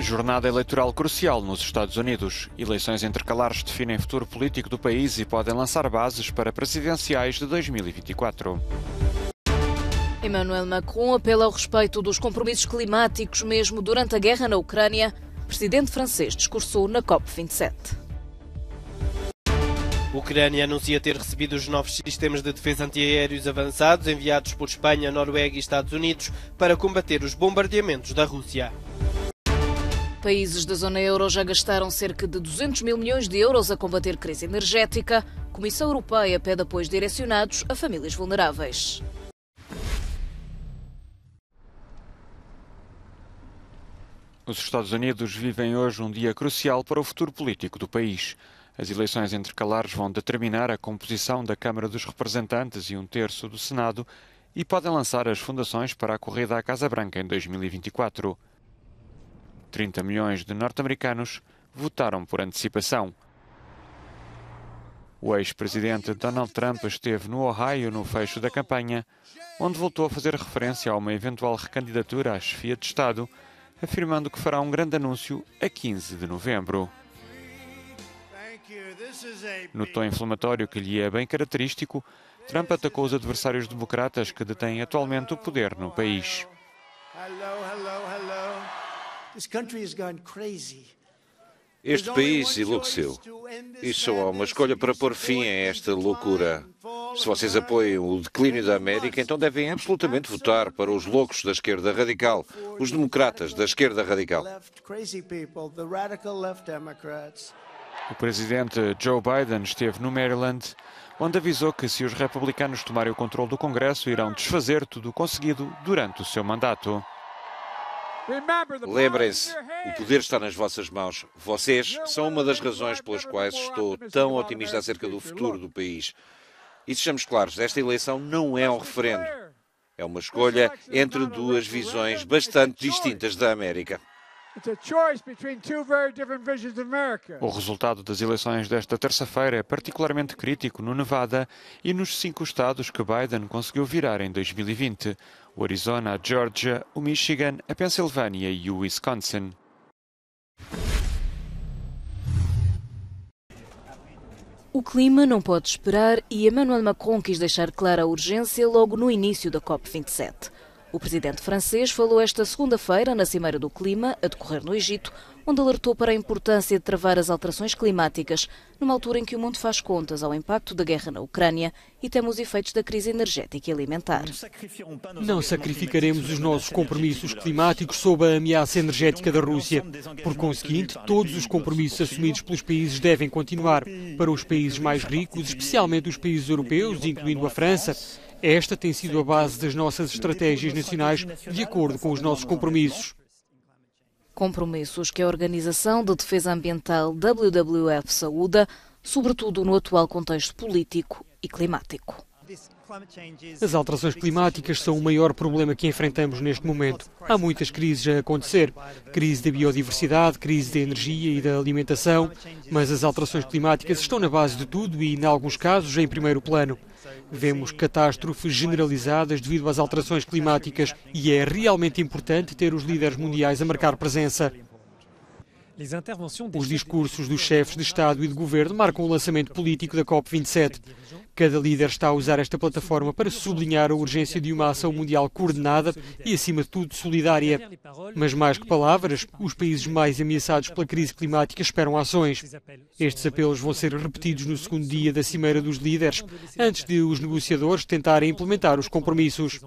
Jornada eleitoral crucial nos Estados Unidos. Eleições intercalares definem o futuro político do país e podem lançar bases para presidenciais de 2024. Emmanuel Macron apela ao respeito dos compromissos climáticos mesmo durante a guerra na Ucrânia. O presidente francês discursou na COP27. A Ucrânia anuncia ter recebido os novos sistemas de defesa antiaéreos avançados enviados por Espanha, Noruega e Estados Unidos para combater os bombardeamentos da Rússia. Países da zona euro já gastaram cerca de 200 mil milhões de euros a combater crise energética. A Comissão Europeia pede apoios direcionados a famílias vulneráveis. Os Estados Unidos vivem hoje um dia crucial para o futuro político do país. As eleições intercalares vão determinar a composição da Câmara dos Representantes e 1/3 do Senado e podem lançar as fundações para a corrida à Casa Branca em 2024. 30 milhões de norte-americanos votaram por antecipação. O ex-presidente Donald Trump esteve no Ohio no fecho da campanha, onde voltou a fazer referência a uma eventual recandidatura à chefia de Estado, afirmando que fará um grande anúncio a 15 de novembro. No tom inflamatório que lhe é bem característico, Trump atacou os adversários democratas que detêm atualmente o poder no país. Este país enlouqueceu. Isto só há uma escolha para pôr fim a esta loucura. Se vocês apoiam o declínio da América, então devem absolutamente votar para os loucos da esquerda radical, os democratas da esquerda radical. O presidente Joe Biden esteve no Maryland, onde avisou que se os republicanos tomarem o controle do Congresso, irão desfazer tudo o conseguido durante o seu mandato. Lembrem-se, o poder está nas vossas mãos. Vocês são uma das razões pelas quais estou tão otimista acerca do futuro do país. E sejamos claros, esta eleição não é um referendo. É uma escolha entre duas visões bastante distintas da América. O resultado das eleições desta terça-feira é particularmente crítico no Nevada e nos 5 estados que Biden conseguiu virar em 2020: o Arizona, a Geórgia, o Michigan, a Pensilvânia e o Wisconsin. O clima não pode esperar e Emmanuel Macron quis deixar clara a urgência logo no início da COP27. O presidente francês falou esta segunda-feira na Cimeira do Clima, a decorrer no Egito, onde alertou para a importância de travar as alterações climáticas, numa altura em que o mundo faz contas ao impacto da guerra na Ucrânia e teme os efeitos da crise energética e alimentar. Não sacrificaremos os nossos compromissos climáticos sob a ameaça energética da Rússia. Por conseguinte, todos os compromissos assumidos pelos países devem continuar. Para os países mais ricos, especialmente os países europeus, incluindo a França, esta tem sido a base das nossas estratégias nacionais de acordo com os nossos compromissos. Compromissos que a Organização de Defesa Ambiental WWF saúda, sobretudo no atual contexto político e climático. As alterações climáticas são o maior problema que enfrentamos neste momento. Há muitas crises a acontecer. Crise da biodiversidade, crise da energia e da alimentação. Mas as alterações climáticas estão na base de tudo e, em alguns casos, em primeiro plano. Vemos catástrofes generalizadas devido às alterações climáticas e é realmente importante ter os líderes mundiais a marcar presença. Os discursos dos chefes de Estado e de Governo marcam o lançamento político da COP27. Cada líder está a usar esta plataforma para sublinhar a urgência de uma ação mundial coordenada e, acima de tudo, solidária. Mas mais que palavras, os países mais ameaçados pela crise climática esperam ações. Estes apelos vão ser repetidos no segundo dia da Cimeira dos Líderes, antes de os negociadores tentarem implementar os compromissos.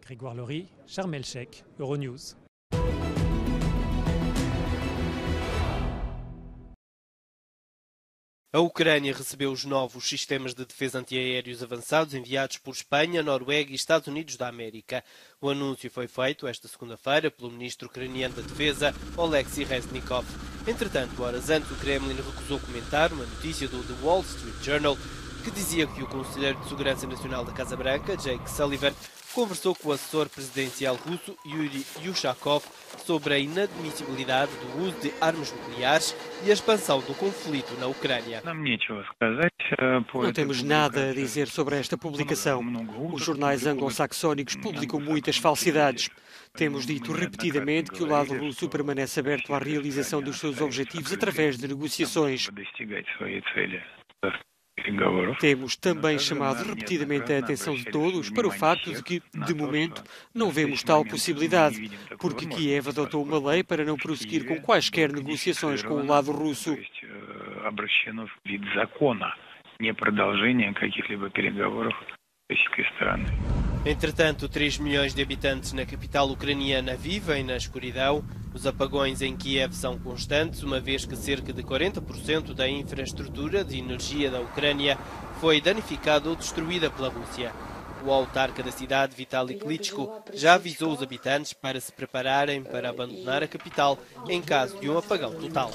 Grégoire Laurie, Charles Melchek, Euronews. A Ucrânia recebeu os novos sistemas de defesa antiaéreos avançados enviados por Espanha, Noruega e Estados Unidos da América. O anúncio foi feito esta segunda-feira pelo ministro ucraniano da Defesa, Oleksiy Reznikov. Entretanto, horas antes, o Kremlin recusou comentar uma notícia do The Wall Street Journal que dizia que o conselheiro de Segurança Nacional da Casa Branca, Jake Sullivan, conversou com o assessor presidencial russo Yuri Yushakov sobre a inadmissibilidade do uso de armas nucleares e a expansão do conflito na Ucrânia. Нам нечего сказать. Não temos nada a dizer sobre esta publicação. Os jornais anglo-saxónicos publicam muitas falsidades. Temos dito repetidamente que o lado russo permanece aberto à realização dos seus objetivos através de negociações. Temos também chamado repetidamente a atenção de todos para o facto de que, de momento, não vemos tal possibilidade, porque Kiev adotou uma lei para não prosseguir com quaisquer negociações com o lado russo. Entretanto, 3 milhões de habitantes na capital ucraniana vivem na escuridão. Os apagões em Kiev são constantes, uma vez que cerca de 40% da infraestrutura de energia da Ucrânia foi danificada ou destruída pela Rússia. O autarca da cidade, Vitaly Klitschko, já avisou os habitantes para se prepararem para abandonar a capital em caso de um apagão total.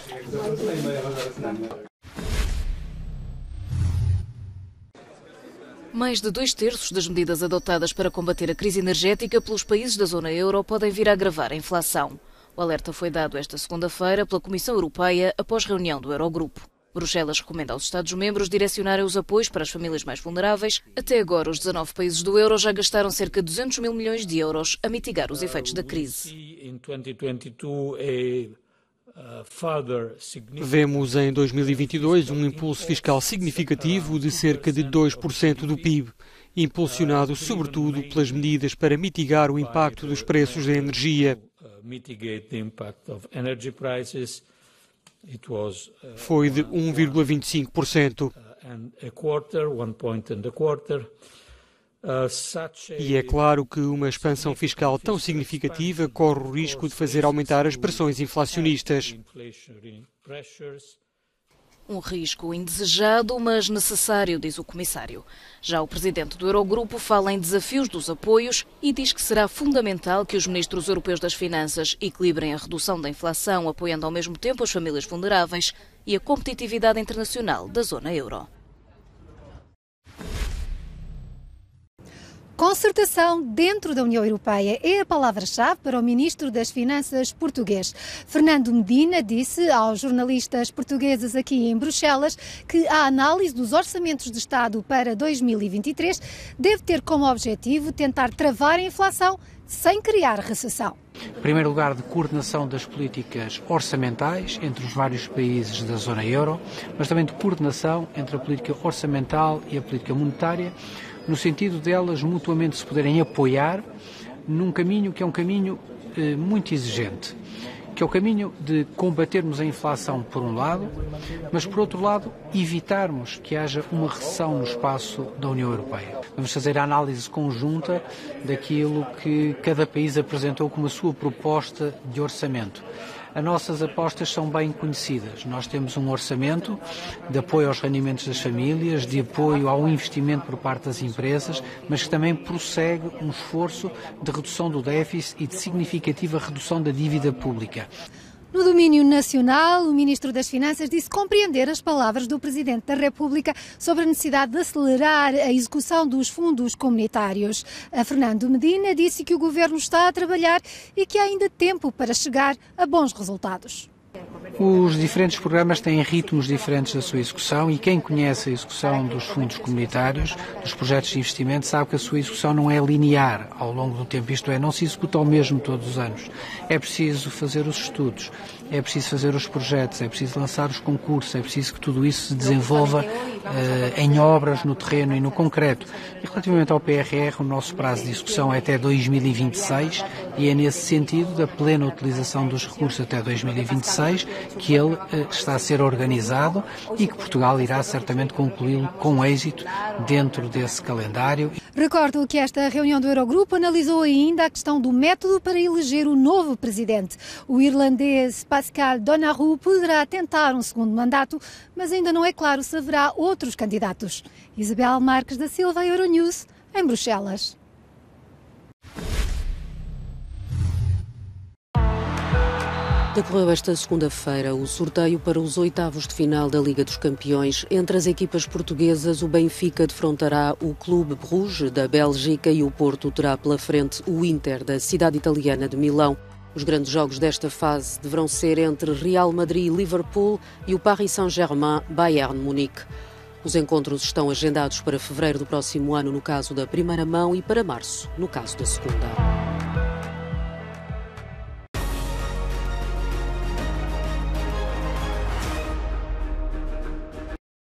Mais de 2/3 das medidas adotadas para combater a crise energética pelos países da zona euro podem vir a agravar a inflação. O alerta foi dado esta segunda-feira pela Comissão Europeia após reunião do Eurogrupo. Bruxelas recomenda aos Estados-membros direcionarem os apoios para as famílias mais vulneráveis. Até agora, os 19 países do euro já gastaram cerca de 200 mil milhões de euros a mitigar os efeitos da crise. Vemos em 2022 um impulso fiscal significativo de cerca de 2% do PIB, impulsionado sobretudo pelas medidas para mitigar o impacto dos preços da energia. Foi de 1,25%. E é claro que uma expansão fiscal tão significativa corre o risco de fazer aumentar as pressões inflacionistas. Um risco indesejado, mas necessário, diz o comissário. Já o presidente do Eurogrupo fala em desafios dos apoios e diz que será fundamental que os ministros europeus das Finanças equilibrem a redução da inflação, apoiando ao mesmo tempo as famílias vulneráveis e a competitividade internacional da zona euro. Concertação dentro da União Europeia é a palavra-chave para o Ministro das Finanças português. Fernando Medina disse aos jornalistas portugueses aqui em Bruxelas que a análise dos orçamentos de Estado para 2023 deve ter como objetivo tentar travar a inflação sem criar recessão. Em primeiro lugar, de coordenação das políticas orçamentais entre os vários países da zona euro, mas também de coordenação entre a política orçamental e a política monetária, no sentido delas mutuamente se poderem apoiar num caminho que é um caminho muito exigente, que é o caminho de combatermos a inflação por um lado, mas por outro lado evitarmos que haja uma recessão no espaço da União Europeia. Vamos fazer a análise conjunta daquilo que cada país apresentou como a sua proposta de orçamento. As nossas apostas são bem conhecidas. Nós temos um orçamento de apoio aos rendimentos das famílias, de apoio ao investimento por parte das empresas, mas que também prossegue um esforço de redução do déficit e de significativa redução da dívida pública. No domínio nacional, o Ministro das Finanças disse compreender as palavras do Presidente da República sobre a necessidade de acelerar a execução dos fundos comunitários. A Fernando Medina disse que o Governo está a trabalhar e que há ainda tempo para chegar a bons resultados. Os diferentes programas têm ritmos diferentes da sua execução e quem conhece a execução dos fundos comunitários, dos projetos de investimento, sabe que a sua execução não é linear ao longo do tempo, isto é, não se executa ao mesmo todos os anos. É preciso fazer os estudos, é preciso fazer os projetos, é preciso lançar os concursos, é preciso que tudo isso se desenvolva em obras, no terreno e no concreto. E relativamente ao PRR, o nosso prazo de execução é até 2026 e é nesse sentido da plena utilização dos recursos até 2026 que ele está a ser organizado e que Portugal irá certamente concluí-lo com êxito dentro desse calendário. Recordo que esta reunião do Eurogrupo analisou ainda a questão do método para eleger o novo presidente. O irlandês Pascal Donohoe poderá tentar um segundo mandato, mas ainda não é claro se haverá outros candidatos. Isabel Marques da Silva, Euronews, em Bruxelas. Decorreu esta segunda-feira o sorteio para os oitavos de final da Liga dos Campeões. Entre as equipas portuguesas, o Benfica defrontará o Clube Bruges da Bélgica e o Porto terá pela frente o Inter da cidade italiana de Milão. Os grandes jogos desta fase deverão ser entre Real Madrid e Liverpool e o Paris Saint-Germain Bayern Munique. Os encontros estão agendados para fevereiro do próximo ano no caso da primeira mão e para março no caso da segunda.